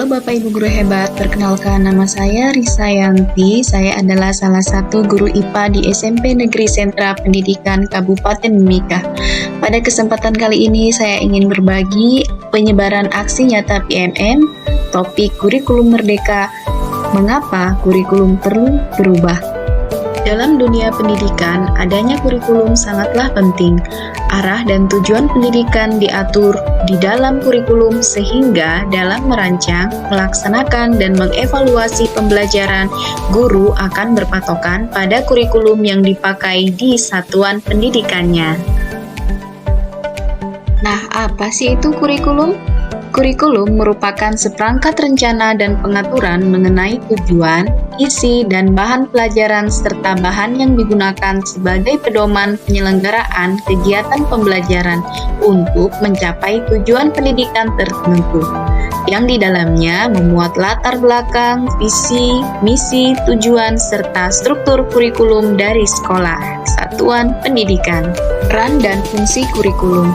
Bapak Ibu Guru Hebat, perkenalkan nama saya Risayanti. Saya adalah salah satu guru IPA di SMP Negeri Sentra Pendidikan Kabupaten Mimika. Pada kesempatan kali ini saya ingin berbagi penyebaran aksi nyata PMM, topik kurikulum merdeka, mengapa kurikulum perlu berubah. Dalam dunia pendidikan, adanya kurikulum sangatlah penting. Arah dan tujuan pendidikan diatur di dalam kurikulum sehingga dalam merancang, melaksanakan, dan mengevaluasi pembelajaran, guru akan berpatokan pada kurikulum yang dipakai di satuan pendidikannya. Nah, apa sih itu kurikulum? Kurikulum merupakan seperangkat rencana dan pengaturan mengenai tujuan, isi, dan bahan pelajaran serta bahan yang digunakan sebagai pedoman penyelenggaraan kegiatan pembelajaran untuk mencapai tujuan pendidikan tertentu, yang di dalamnya memuat latar belakang, visi, misi, tujuan, serta struktur kurikulum dari sekolah, satuan pendidikan. Peran dan fungsi kurikulum.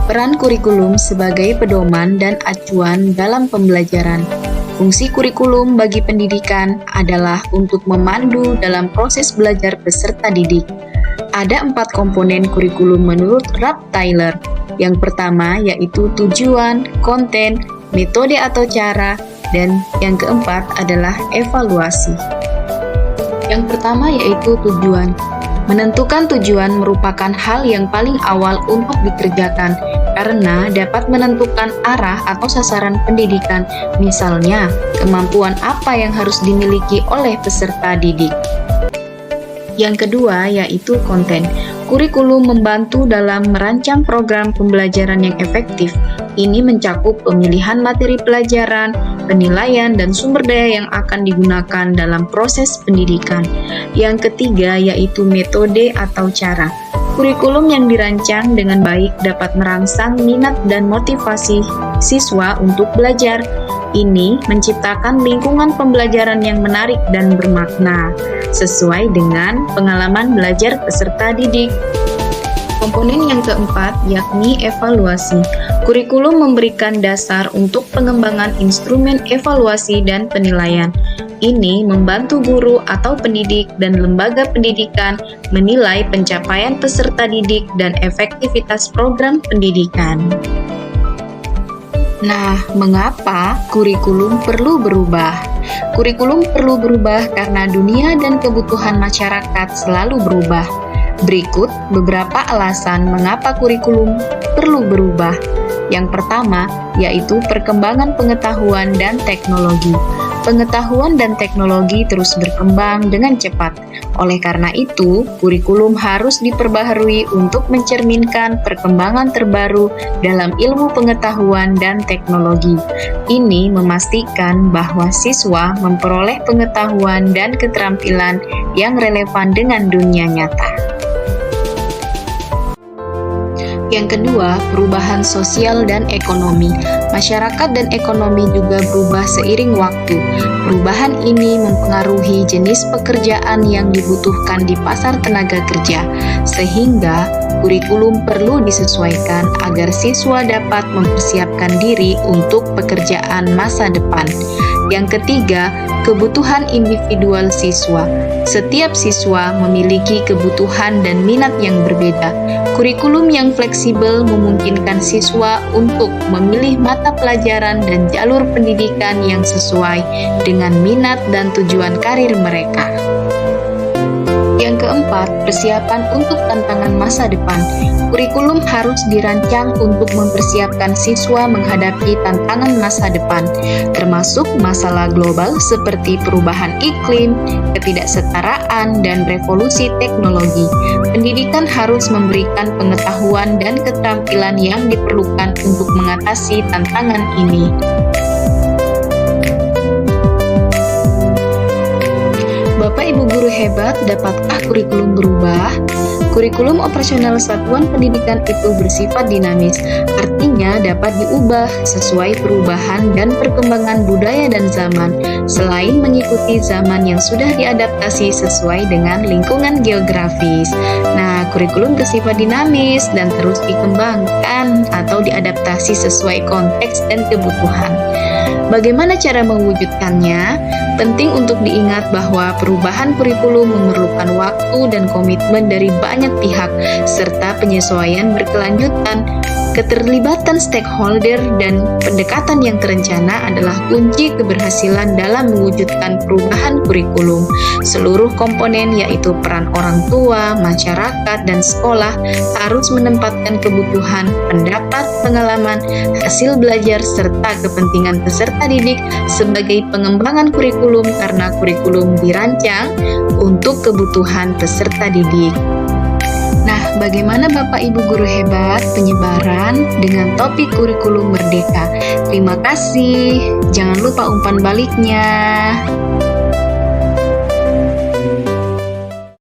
Peran kurikulum sebagai pedoman dan acuan dalam pembelajaran. Fungsi kurikulum bagi pendidikan adalah untuk memandu dalam proses belajar peserta didik. Ada 4 komponen kurikulum menurut Ralph Tyler. Yang pertama yaitu tujuan, konten, metode atau cara, dan yang keempat adalah evaluasi. Yang pertama yaitu tujuan. Menentukan tujuan merupakan hal yang paling awal untuk dikerjakan karena dapat menentukan arah atau sasaran pendidikan, misalnya kemampuan apa yang harus dimiliki oleh peserta didik. Yang kedua yaitu konten. Kurikulum membantu dalam merancang program pembelajaran yang efektif. Ini mencakup pemilihan materi pelajaran, penilaian, dan sumber daya yang akan digunakan dalam proses pendidikan. Yang ketiga yaitu metode atau cara. Kurikulum yang dirancang dengan baik dapat merangsang minat dan motivasi siswa untuk belajar. Ini menciptakan lingkungan pembelajaran yang menarik dan bermakna, sesuai dengan pengalaman belajar peserta didik. Komponen yang keempat yakni evaluasi. Kurikulum memberikan dasar untuk pengembangan instrumen evaluasi dan penilaian. Ini membantu guru atau pendidik dan lembaga pendidikan menilai pencapaian peserta didik dan efektivitas program pendidikan. Nah, mengapa kurikulum perlu berubah? Kurikulum perlu berubah karena dunia dan kebutuhan masyarakat selalu berubah. Berikut beberapa alasan mengapa kurikulum perlu berubah. Yang pertama, yaitu perkembangan pengetahuan dan teknologi. Pengetahuan dan teknologi terus berkembang dengan cepat. Oleh karena itu, kurikulum harus diperbaharui untuk mencerminkan perkembangan terbaru dalam ilmu pengetahuan dan teknologi. Ini memastikan bahwa siswa memperoleh pengetahuan dan keterampilan yang relevan dengan dunia nyata. Yang kedua, perubahan sosial dan ekonomi. Masyarakat dan ekonomi juga berubah seiring waktu. Perubahan ini mempengaruhi jenis pekerjaan yang dibutuhkan di pasar tenaga kerja, sehingga kurikulum perlu disesuaikan agar siswa dapat mempersiapkan diri untuk pekerjaan masa depan. Yang ketiga, kebutuhan individual siswa. Setiap siswa memiliki kebutuhan dan minat yang berbeda. Kurikulum yang fleksibel memungkinkan siswa untuk memilih mata pelajaran dan jalur pendidikan yang sesuai dengan minat dan tujuan karir mereka. Yang keempat, persiapan untuk tantangan masa depan. Kurikulum harus dirancang untuk mempersiapkan siswa menghadapi tantangan masa depan, termasuk masalah global seperti perubahan iklim, ketidaksetaraan, dan revolusi teknologi. Pendidikan harus memberikan pengetahuan dan keterampilan yang diperlukan untuk mengatasi tantangan ini. Bapak Ibu Guru Hebat, dapatkah kurikulum berubah? Kurikulum operasional satuan pendidikan itu bersifat dinamis, artinya dapat diubah sesuai perubahan dan perkembangan budaya dan zaman, selain mengikuti zaman yang sudah diadaptasi sesuai dengan lingkungan geografis. Nah, kurikulum bersifat dinamis dan terus dikembangkan atau diadaptasi sesuai konteks dan kebutuhan. Bagaimana cara mewujudkannya? Penting untuk diingat bahwa perubahan kurikulum memerlukan waktu dan komitmen dari banyak pihak, serta penyesuaian berkelanjutan. Keterlibatan stakeholder dan pendekatan yang terencana adalah kunci keberhasilan dalam mewujudkan perubahan kurikulum. Seluruh komponen yaitu peran orang tua, masyarakat, dan sekolah harus menempatkan kebutuhan, pendapat, pengalaman, hasil belajar, serta kepentingan peserta didik sebagai pengembangan kurikulum karena kurikulum dirancang untuk kebutuhan peserta didik. Nah, bagaimana Bapak Ibu Guru hebat penyebaran dengan topik kurikulum merdeka? Terima kasih. Jangan lupa umpan baliknya.